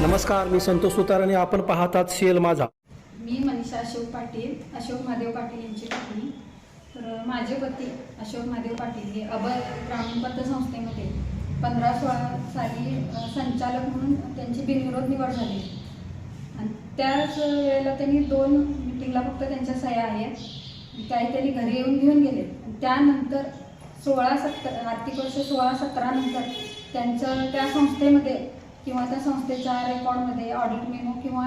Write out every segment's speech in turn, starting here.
नमस्कार, मी संतोष सुतार आणि आपण पाहतात शेल माझा. मी मनीषा अशोक पाटील, अशोक महादेव पाटील यांची पत्नी. तर माझे पती अशोक महादेव पाटील हे अभय ग्रामीण पतसंस्थेमध्ये 15-16 साली संचालक म्हणून त्यांची बिनविरोध निवड झाली आणि त्याच वेळेला त्यांनी 2 मीटिंगला फक्त त्यांच्या सह्या आहेत. काही त्यांनी घरी येऊन घेऊन गेले. त्यानंतर 16-17 आर्थिक वर्ष 16-17 नंतर त्यांचं त्या संस्थेमध्ये किंवा त्या संस्थेच्या रेकॉर्डमध्ये ऑडिट मेमो किंवा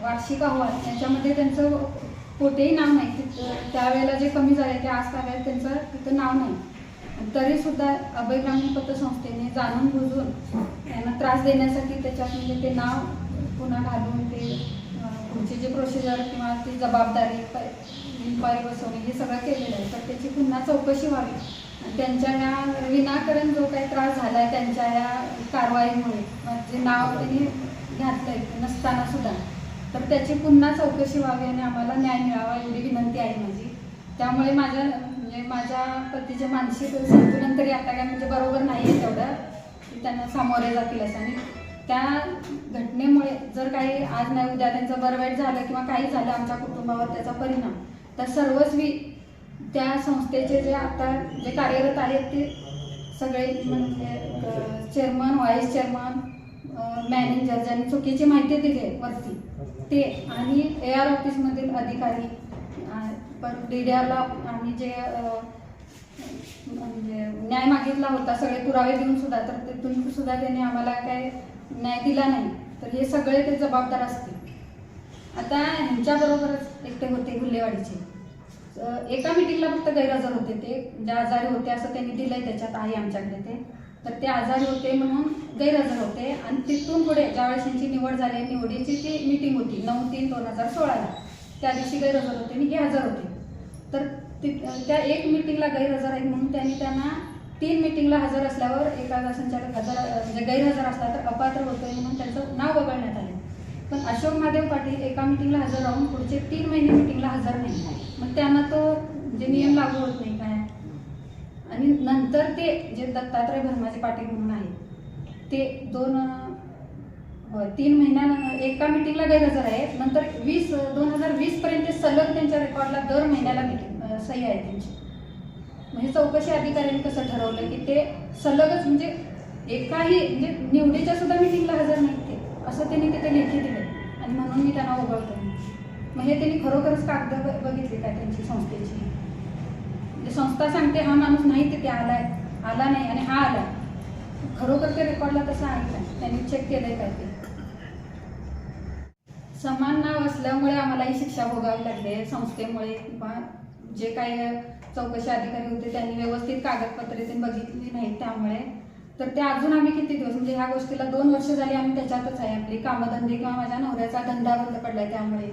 वार्षिक अहवाल याच्यामध्ये त्यांचं कोठेही नाव नाही. त्यावेळेला जे कमी झाले ते आज तागायत त्यांचं तिथं नाव नाही. तरीसुद्धा अभय ग्रामीण पतसंस्थेने जाणून बुजून त्यांना त्रास देण्यासाठी त्याच्यात म्हणजे ते नाव पुन्हा घालून ते पुढचे जे प्रोसिजर किंवा ती जबाबदारी इन्क्वायरी बसवणे हे सगळं केलेलं आहे. तर त्याची पुन्हा चौकशी व्हावी. त्यांच्या ह्या विनाकारण जो काही त्रास झाला आहे त्यांच्या ह्या कारवाईमुळे जे नाव त्यांनी घातलं आहे नसताना सुद्धा, तर त्याची पुन्हा चौकशी व्हावी आणि आम्हाला न्याय मिळावा एवढी विनंती आहे माझी. त्यामुळे माझ्या पतीचे मानसिक संतुलन तरी आता काय म्हणजे बरोबर नाही आहे तेवढं की त्यांना सामोरे जातील असं. आणि त्या घटनेमुळे जर काही आज नाही उद्या त्यांचं बरं वाईट झालं किंवा काही झालं आमच्या कुटुंबावर त्याचा परिणाम, तर सर्वस्वी त्या संस्थेचे जे आता जे कार्यरत आहेत ते सगळे म्हणजे चेअरमन, व्हाईस चेअरमन, मॅनेजर ज्यांनी चुकीची माहिती दिली आहे वरती ते आणि AR ऑफिसमधील अधिकारी पण DDRला आम्ही जे म्हणजे न्याय मागितला होता सगळे पुरावे देऊन सुद्धा, तर तिथून सुद्धा त्यांनी आम्हाला काय न्याय दिला नाही. तर हे सगळे ते जबाबदार असतील. आता ह्यांच्याबरोबरच एकटे होते गुल्हेवाडीचे एका मीटिंगला फक्त गैरहजर होते. ते जे आजारी होते असं त्यांनी दिलंय त्याच्यात आहे आमच्याकडे ते. तर ते आजारी होते म्हणून गैरहजर होते आणि तिथून पुढे ज्यावेळेस त्यांची निवड झाली निवडीची ती मीटिंग होती 9/3/2016ला त्या दिवशी गैरहजर होते आणि हे हजर होते. तर त्या एक मीटिंगला गैरहजर आहेत म्हणून त्यांना 3 मीटिंगला हजर असल्यावर एखादा संचालक म्हणजे गैरहजर असला तर अपात्र होतोय म्हणून त्यांचं नाव वगळण्यात आले. पण अशोक महादेव पाटील एका मीटिंगला हजर राहून पुढचे 3 महिने मीटिंगला हजर नाही. मग त्यांना तो म्हणजे नियम लागू होत नाही काय. आणि नंतर ते जे दत्तात्रय भरमाजी पाटील म्हणून आहे ते 3 महिन्या एका मीटिंगला गैरहजर आहेत. नंतर 2020 पर्यंत सलग त्यांच्या रेकॉर्डला दर महिन्याला मीटिंग सही आहे त्यांची. म्हणजे चौकशी अधिकाऱ्यांनी कसं ठरवलं की ते सलगच म्हणजे एकाही म्हणजे निवडीच्या सुद्धा मीटिंगला हजर नाहीत ते असं त्यांनी तिथे लेखी दिलं आणि म्हणून मी त्यांना वगळतो. म्हणजे त्यांनी खरोखरच कागद बघितली काय त्यांची संस्थेची. म्हणजे संस्था सांगते हा माणूस नाही तिथे आला नाही आणि हा आला. खरोखर ते रेकॉर्डला तसं आहे काय, त्यांनी चेक केलंय काय ते. समान नाव असल्यामुळे आम्हाला ही शिक्षा भोगावी लागली संस्थेमुळे किंवा जे काही चौकशी अधिकारी होते त्यांनी व्यवस्थित कागदपत्रे ते बघितली नाहीत त्यामुळे. तर ते अजून आम्ही किती दिवस म्हणजे ह्या गोष्टीला 2 वर्ष झाली आम्ही त्याच्यातच आहे. आपली कामधंदे किंवा माझ्या नवऱ्याचा धंदा बंद पडलाय त्यामुळे.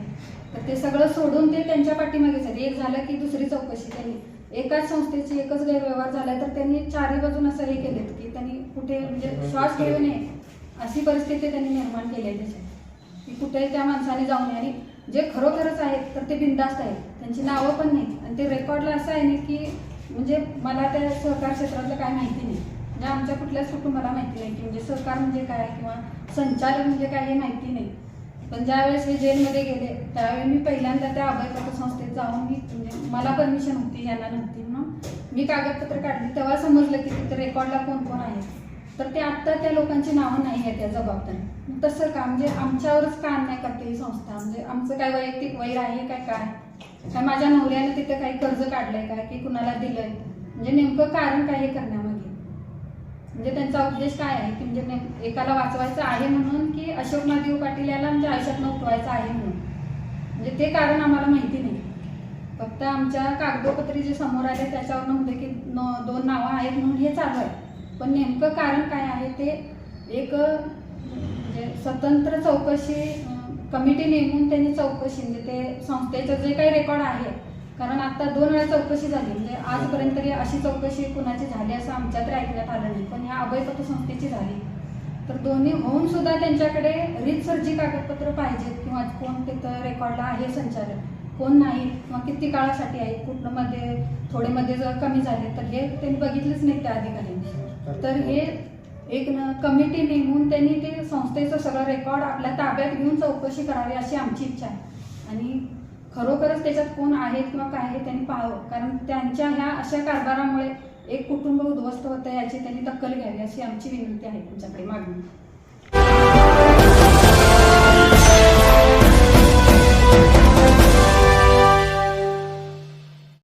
तर ते सगळं सोडून ते त्यांच्या पाठीमागेच आहे. एक झालं की दुसरी चौकशी त्यांनी एकाच संस्थेची एकच गैरव्यवहार झालाय तर त्यांनी 4ही बाजून असं हे केलेत की त्यांनी कुठे म्हणजे श्वास घेऊ नये अशी परिस्थिती त्यांनी निर्माण केली आहे त्याच्यात की कुठे त्या माणसाने जाऊ नये. आणि जे खरोखरच आहेत तर ते बिनधास्त आहेत, त्यांची नावं पण नाहीत. आणि ते रेकॉर्डला असं आहे ना की म्हणजे मला त्या सहकार क्षेत्रातलं काय माहिती नाही. म्हणजे आमच्या कुठल्याच कुटुंबाला माहिती नाही की म्हणजे सहकार म्हणजे काय किंवा संचालक म्हणजे काय हे माहिती नाही. पण ज्यावेळेस हे जेलमध्ये गेले त्यावेळी मी पहिल्यांदा त्या अभय पतसंस्थेत जाऊन मी म्हणजे मला परमिशन होती यांना नव्हती म्हणून मी कागदपत्र काढली. तेव्हा समजलं की तिथे रेकॉर्डला कोण कोण आहे. तर ते आत्ता त्या लोकांची नावं नाही आहेत त्या जबाबदारी. तसं का म्हणजे आमच्यावरच का अन्याय करते ही संस्था. म्हणजे आमचं काय वैयक्तिक वैर आहे काय माझ्या नवऱ्याने तिथे काही कर्ज काढलंय काय की कुणाला दिलंय म्हणजे नेमकं कारण काय हे करण्यामागे म्हणजे त्यांचा उद्देश काय आहे की म्हणजे एकाला वाचवायचं आहे म्हणून की अशोक महादेव पाटील याला म्हणजे आयुष्यात उठवायचं आहे म्हणून. म्हणजे ते कारण आम्हाला माहिती नाही. फक्त आमच्या कागदोपत्री जे समोर आले त्याच्यावर होते की 2 नावं आहेत म्हणून हे चालू आहे. पण नेमकं कारण काय आहे ते एक म्हणजे स्वतंत्र चौकशी कमिटी नेमून त्यांनी चौकशी म्हणजे ते संस्थेचं जे काही रेकॉर्ड आहे कारण आता 2 वेळा चौकशी झाली म्हणजे आजपर्यंत तरी अशी चौकशी कुणाची झाली असं आमच्या तरी ऐकण्यात आलं नाही. पण ह्या अभय पतसंस्थेची झाली. तर दोन्ही होऊन सुद्धा त्यांच्याकडे रीतसर जी कागदपत्र पाहिजेत किंवा कोण तिथं रेकॉर्डला आहे संचालक कोण नाही किंवा किती काळासाठी आहे कुठलं मध्ये थोडे मध्ये जर कमी झाले तर हे त्यांनी बघितलेच नाही त्या अधिकाऱ्यांनी. तर हे एक कमिटी नेमून त्यांनी ते संस्थेचं सगळं रेकॉर्ड आपल्या ताब्यात घेऊन चौकशी करावी अशी आमची इच्छा आहे आणि खरोखरच त्याच्यात कोण आहे किंवा काय आहे त्यांनी पाहावं, कारण त्यांच्या ह्या अशा कारभारामुळे एक कुटुंब उद्ध्वस्त होतं याची त्यांनी दखल घ्यावी अशी आमची विनंती आहे तुमच्याकडे, मागणी.